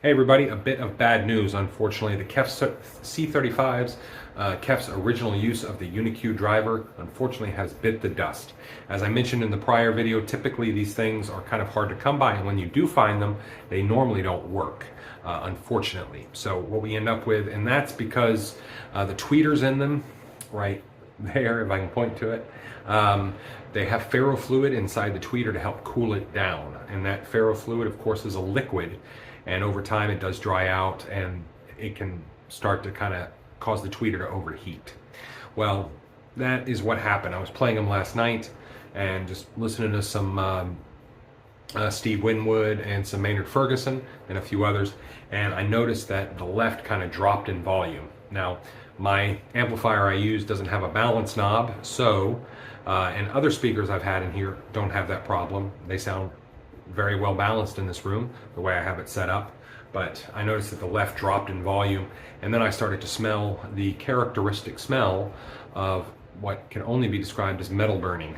Hey everybody, a bit of bad news. Unfortunately, the C35's, KEF's original use of the UniQ driver, unfortunately has bit the dust. As I mentioned in the prior video, typically these things are kind of hard to come by, and when you do find them, they normally don't work, unfortunately. So what we end up with, and that's because the tweeters in them, right there, if I can point to it, they have ferrofluid inside the tweeter to help cool it down. And that ferrofluid, of course, is a liquid. And over time it does dry out and it can start to kind of cause the tweeter to overheat. Well, that is what happened. I was playing them last night and just listening to some Steve Winwood and some Maynard Ferguson and a few others, and I noticed that the left kind of dropped in volume. Now, my amplifier I use doesn't have a balance knob, so, and other speakers I've had in here don't have that problem. They sound very well balanced in this room, the way I have it set up, but I noticed that the left dropped in volume, and then I started to smell the characteristic smell of what can only be described as metal burning.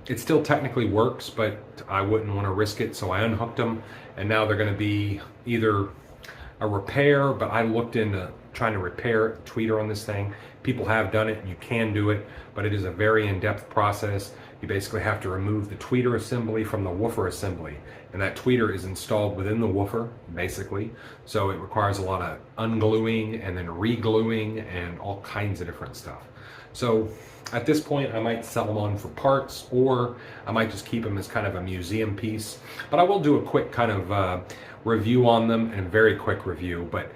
It still technically works, but I wouldn't want to risk it, so I unhooked them, and now they're going to be either a repair, but I looked into trying to repair a tweeter on this thing. People have done it, and you can do it, but it is a very in-depth process. You basically have to remove the tweeter assembly from the woofer assembly, and that tweeter is installed within the woofer, basically. So it requires a lot of ungluing and then re-gluing and all kinds of different stuff. So at this point, I might sell them on for parts, or I might just keep them as kind of a museum piece. But I will do a quick kind of review on them, and a very quick review. But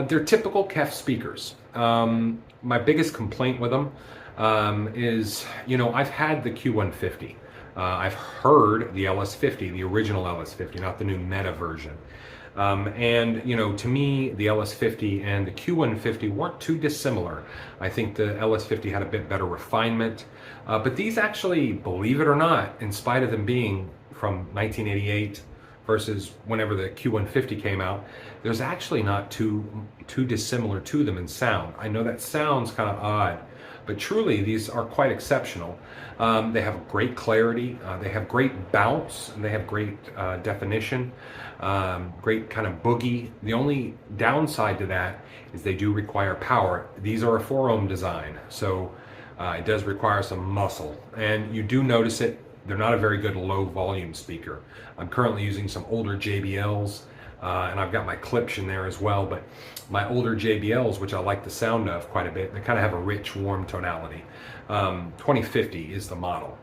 they're typical KEF speakers. My biggest complaint with them is, you know, I've had the Q150. I've heard the LS50, the original LS50, not the new Meta version. And, you know, to me, the LS50 and the Q150 weren't too dissimilar. I think the LS50 had a bit better refinement. But these actually, believe it or not, in spite of them being from 1988 versus whenever the Q150 came out, there's actually not too dissimilar to them in sound. I know that sounds kind of odd, but truly these are quite exceptional. They have great clarity, they have great bounce, and they have great definition, great kind of boogie. The only downside to that is they do require power. These are a 4-ohm design, so it does require some muscle, and you do notice it. They're not a very good low volume speaker. I'm currently using some older JBLs, and I've got my clips in there as well, but my older JBLs, which I like the sound of quite a bit, they kind of have a rich, warm tonality. 2050 is the model.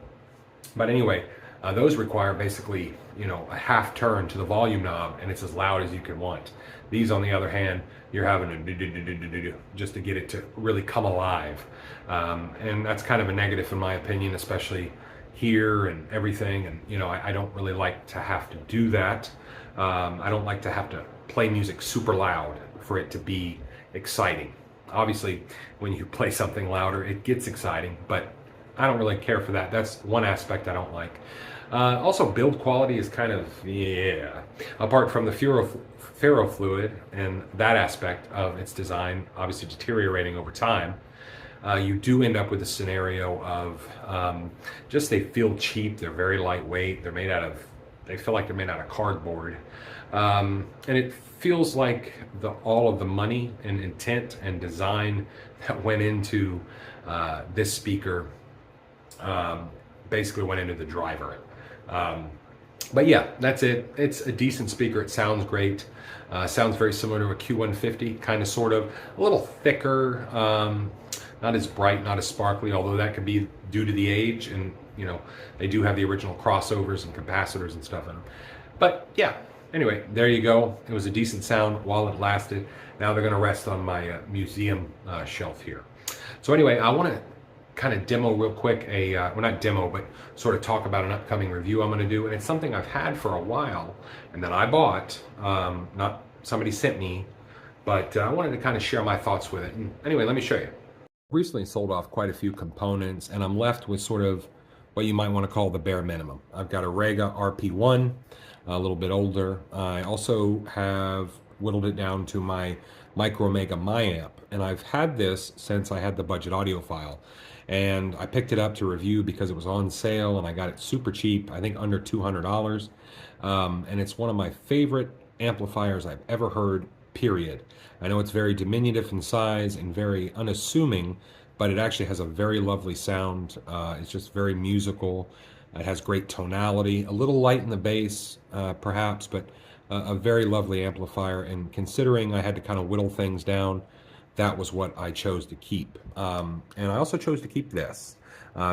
But anyway, those require basically, you know, a half turn to the volume knob, and it's as loud as you can want. These, on the other hand, you're having to just to get it to really come alive. And that's kind of a negative in my opinion, especially here and everything, and you know, I don't really like to have to do that. I don't like to have to play music super loud for it to be exciting. Obviously, when you play something louder, it gets exciting, but I don't really care for that. That's one aspect I don't like. Also, build quality is kind of, yeah. Apart from the ferrofluid and that aspect of its design, obviously deteriorating over time, you do end up with a scenario of just they feel cheap, they're very lightweight, they're made out of, they feel like they're made out of cardboard. And it feels like all of the money and intent and design that went into this speaker basically went into the driver. But yeah, that's it. It's a decent speaker. It sounds great. Sounds very similar to a Q150, kind of, sort of, a little thicker. Not as bright, not as sparkly, although that could be due to the age, and you know, they do have the original crossovers and capacitors and stuff in them. But yeah, anyway, there you go. It was a decent sound while it lasted. Now they're going to rest on my museum shelf here. So anyway, I want to kind of demo real quick well, not demo, but sort of talk about an upcoming review I'm going to do, and it's something I've had for a while and that I bought, not somebody sent me, but I wanted to kind of share my thoughts with it. And anyway, let me show you. Recently sold off quite a few components, and I'm left with sort of what you might want to call the bare minimum. I've got a Rega RP1, a little bit older. I also have whittled it down to my Micro Mega MyAmp, and I've had this since I had the budget audiophile, and I picked it up to review because it was on sale and I got it super cheap, I think under $200, and it's one of my favorite amplifiers I've ever heard, period. I know it's very diminutive in size and very unassuming, but it actually has a very lovely sound. It's just very musical. It has great tonality, a little light in the bass, perhaps, but a very lovely amplifier. And considering I had to kind of whittle things down, that was what I chose to keep. And I also chose to keep this.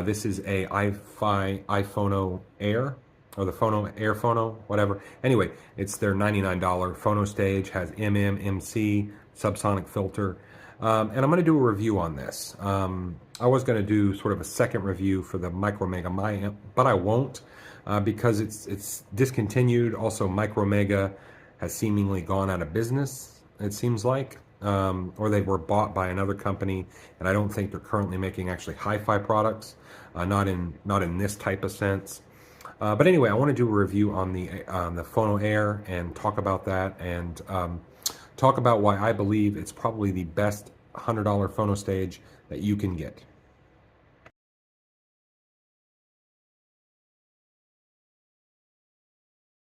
This is a iPhono Air, or the Phono Air Phono, whatever. Anyway, it's their $99 Phono stage, has MC, subsonic filter. And I'm going to do a review on this. I was going to do sort of a second review for the Micromega MyAmp, but I won't because it's discontinued. Also, Micromega has seemingly gone out of business, it seems like. Or they were bought by another company, and I don't think they're currently making actually hi-fi products, not in this type of sense. But anyway, I want to do a review on the Phono Air and talk about that, and talk about why I believe it's probably the best $100 phono stage that you can get.